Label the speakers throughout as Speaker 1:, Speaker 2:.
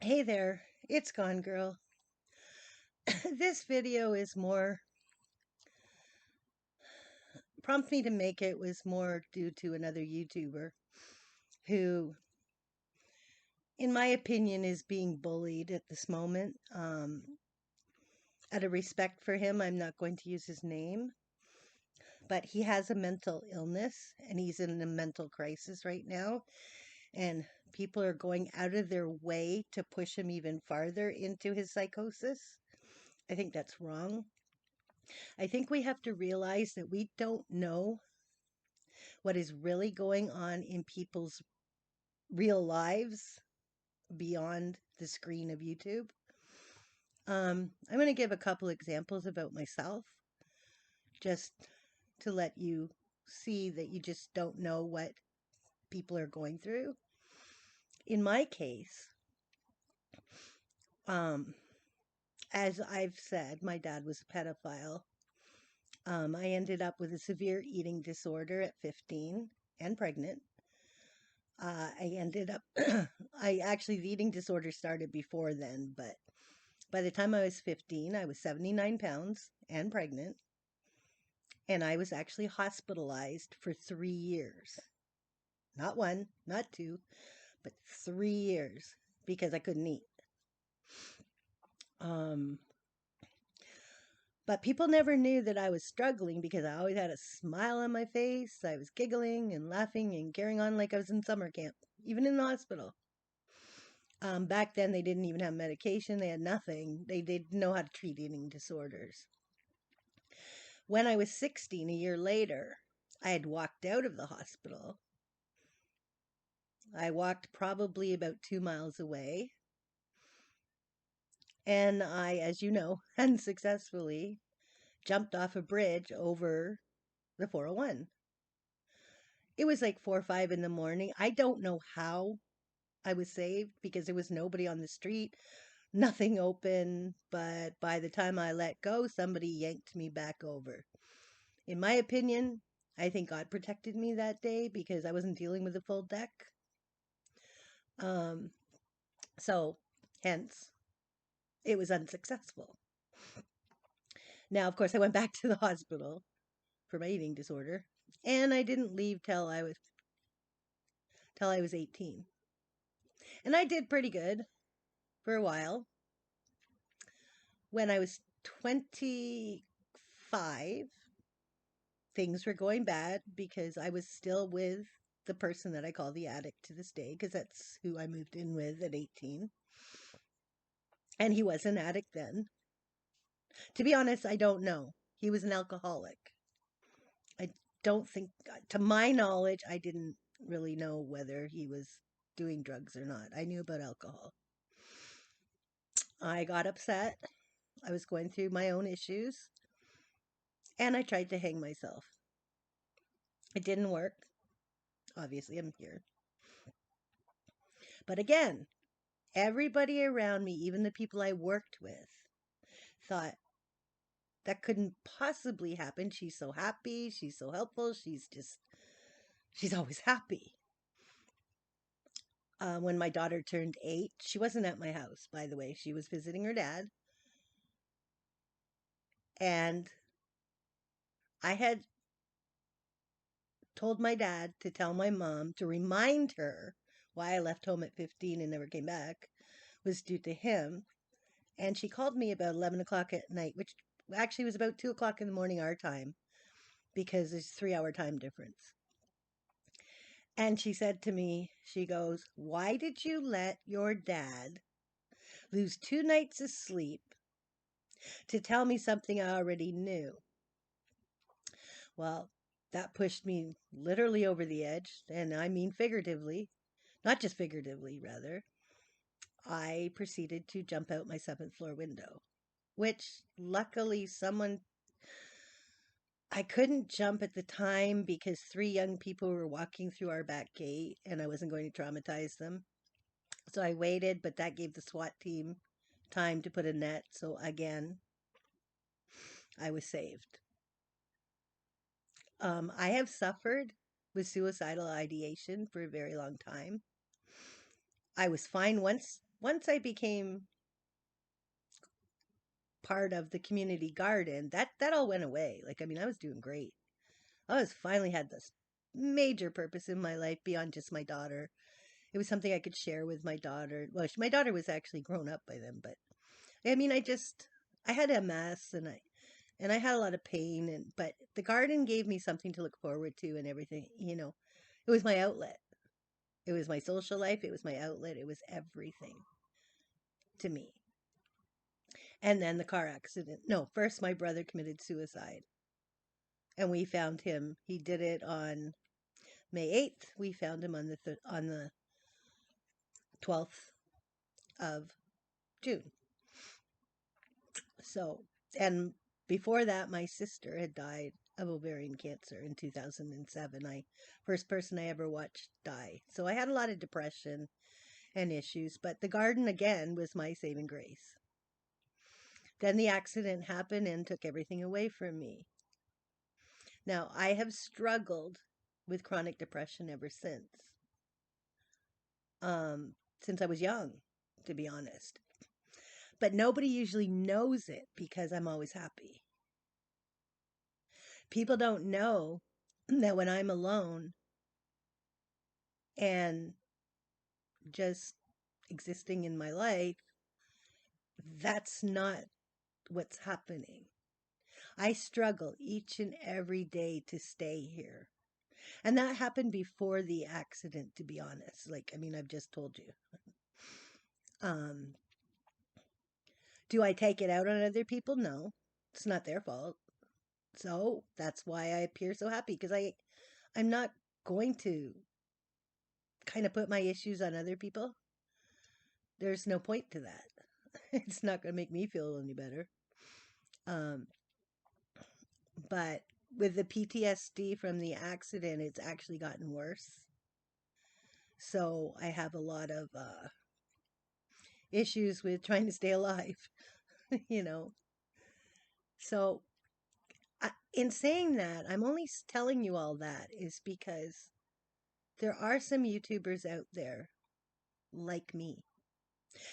Speaker 1: Hey there, it's Gone Girl. This video is more, prompt me to make it was more due to another YouTuber who, in my opinion, is being bullied at this moment. Out of respect for him, I'm not going to use his name, but he has a mental illness and he's in a mental crisis right now. And people are going out of their way to push him even farther into his psychosis. I think that's wrong. I think we have to realize that we don't know what is really going on in people's real lives beyond the screen of YouTube. I'm going to give a couple examples about myself just to let you see that you just don't know what people are going through. In my case, um, as I've said, my dad was a pedophile. I ended up with a severe eating disorder at 15 and pregnant. I ended up, the eating disorder started before then, but by the time I was 15, I was 79 pounds and pregnant, and I was actually hospitalized for 3 years. Not one, not two, but 3 years because I couldn't eat. Um, but people never knew that I was struggling because I always had a smile on my face. I was giggling and laughing and carrying on like I was in summer camp, even in the hospital. Back then, they didn't even have medication. They had nothing. They didn't know how to treat eating disorders. When I was 16, a year later, I had walked out of the hospital. I walked probably about 2 miles away. And I, as you know, unsuccessfully jumped off a bridge over the 401. It was like 4 or 5 in the morning. I don't know how I was saved because there was nobody on the street, nothing open. But by the time I let go, somebody yanked me back over. In my opinion, I think God protected me that day because I wasn't dealing with a full deck. Um, so, hence, it was unsuccessful. Now, of course, I went back to the hospital for my eating disorder, and I didn't leave till I was 18. And I did pretty good for a while. When I was 25, things were going bad because I was still with the person that I call the addict to this day, because that's who I moved in with at 18. And he was an addict then. To be honest, I don't know. He was an alcoholic. I don't think, to my knowledge, I didn't really know whether he was doing drugs or not. I knew about alcohol. I got upset. I was going through my own issues and I tried to hang myself. It didn't work. Obviously, I'm here. But again, everybody around me, even the people I worked with, thought that couldn't possibly happen. She's so happy. She's so helpful. She's always happy. When my daughter turned 8, she wasn't at my house, by the way. She was visiting her dad. And I had told my dad to tell my mom to remind her why I left home at 15 and never came back was due to him. And she called me about 11 o'clock at night, which actually was about 2 o'clock in the morning our time because there's a 3 hour time difference. And she said to me, she goes, "Why did you let your dad lose 2 nights of sleep to tell me something I already knew?" Well, that pushed me literally over the edge, and I mean figuratively, not just figuratively, rather. I proceeded to jump out my 7th floor window, which luckily I couldn't jump at the time because 3 young people were walking through our back gate and I wasn't going to traumatize them. So I waited, but that gave the SWAT team time to put a net. So again, I was saved. I have suffered with suicidal ideation for a very long time. I was fine once once I became part of the community garden, that all went away. Like, I mean, I was doing great. I was finally had this major purpose in my life beyond just my daughter. It was something I could share with my daughter. Well, my daughter was actually grown up by then, but I mean, I had MS and I had a lot of pain but the garden gave me something to look forward to and everything, you know. It was my outlet. It was my social life, it was my outlet, it was everything to me. And then the car accident. No, first my brother committed suicide and we found him. He did it on May 8th. We found him on the 12th of June. So, and before that, my sister had died of ovarian cancer in 2007. First person I ever watched die. So I had a lot of depression and issues, but the garden again was my saving grace. Then the accident happened and took everything away from me. Now, I have struggled with chronic depression ever since I was young, to be honest. But nobody usually knows it because I'm always happy. People don't know that when I'm alone and just existing in my life, that's not what's happening. I struggle each and every day to stay here. And that happened before the accident, to be honest. Like, I mean, I've just told you. Um, do I take it out on other people? No, it's not their fault. So that's why I appear so happy because I'm not going to kind of put my issues on other people. There's no point to that. It's not going to make me feel any better. Um, but with the PTSD from the accident, it's actually gotten worse. So I have a lot of issues with trying to stay alive, you know. So in saying that, I'm only telling you all that is because there are some YouTubers out there like me,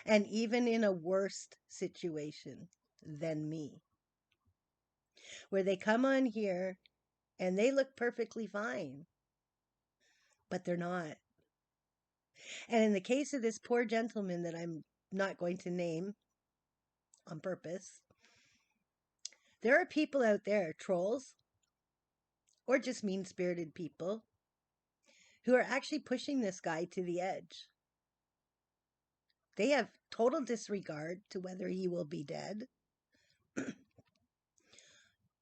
Speaker 1: and even in a worse situation than me, where they come on here and they look perfectly fine, but they're not. And in the case of this poor gentleman that I'm not going to name on purpose, there are people out there, trolls, or just mean spirited people, who are actually pushing this guy to the edge. They have total disregard to whether he will be dead.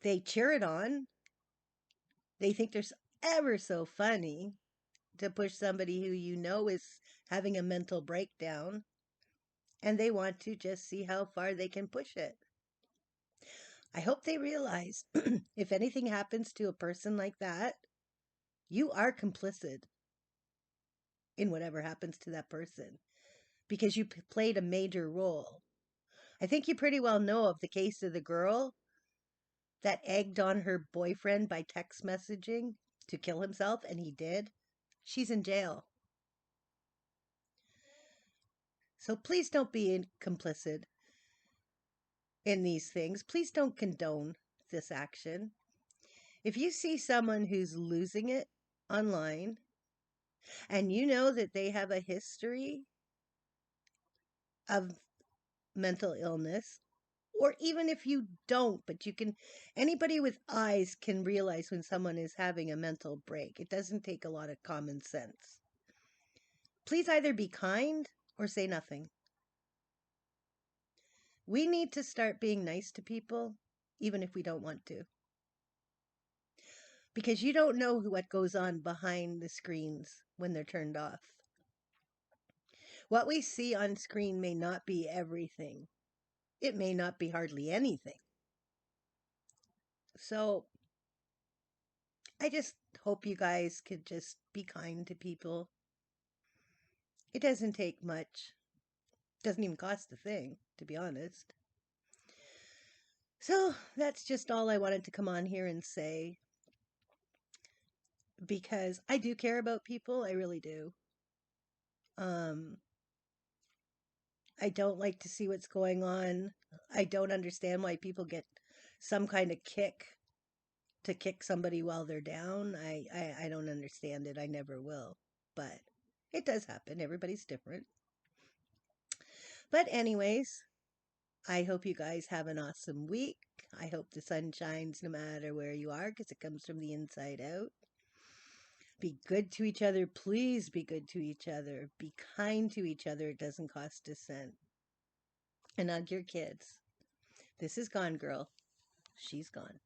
Speaker 1: They cheer it on. They think they're ever so funny to push somebody who you know is having a mental breakdown, and they want to just see how far they can push it. I hope they realize if anything happens to a person like that, you are complicit in whatever happens to that person because you played a major role. I think you pretty well know of the case of the girl that egged on her boyfriend by text messaging to kill himself, and he did. She's in jail. So please don't be complicit in these things. Please don't condone this action. If you see someone who's losing it online and you know that they have a history of mental illness, or even if you don't, but anybody with eyes can realize when someone is having a mental break. It doesn't take a lot of common sense. Please either be kind or say nothing. We need to start being nice to people, even if we don't want to. Because you don't know what goes on behind the screens when they're turned off. What we see on screen may not be everything. It may not be hardly anything. So I just hope you guys could just be kind to people. It doesn't take much. Doesn't even cost a thing, to be honest. So that's just all I wanted to come on here and say. Because I do care about people. I really do. Um, I don't like to see what's going on. I don't understand why people get some kind of kick to kick somebody while they're down. I don't understand it. I never will. But it does happen. Everybody's different. But, anyways, I hope you guys have an awesome week. I hope the sun shines no matter where you are because it comes from the inside out. Be good to each other. Please be good to each other. Be kind to each other. It doesn't cost a cent. And hug your kids. This is Gone Girl. She's gone.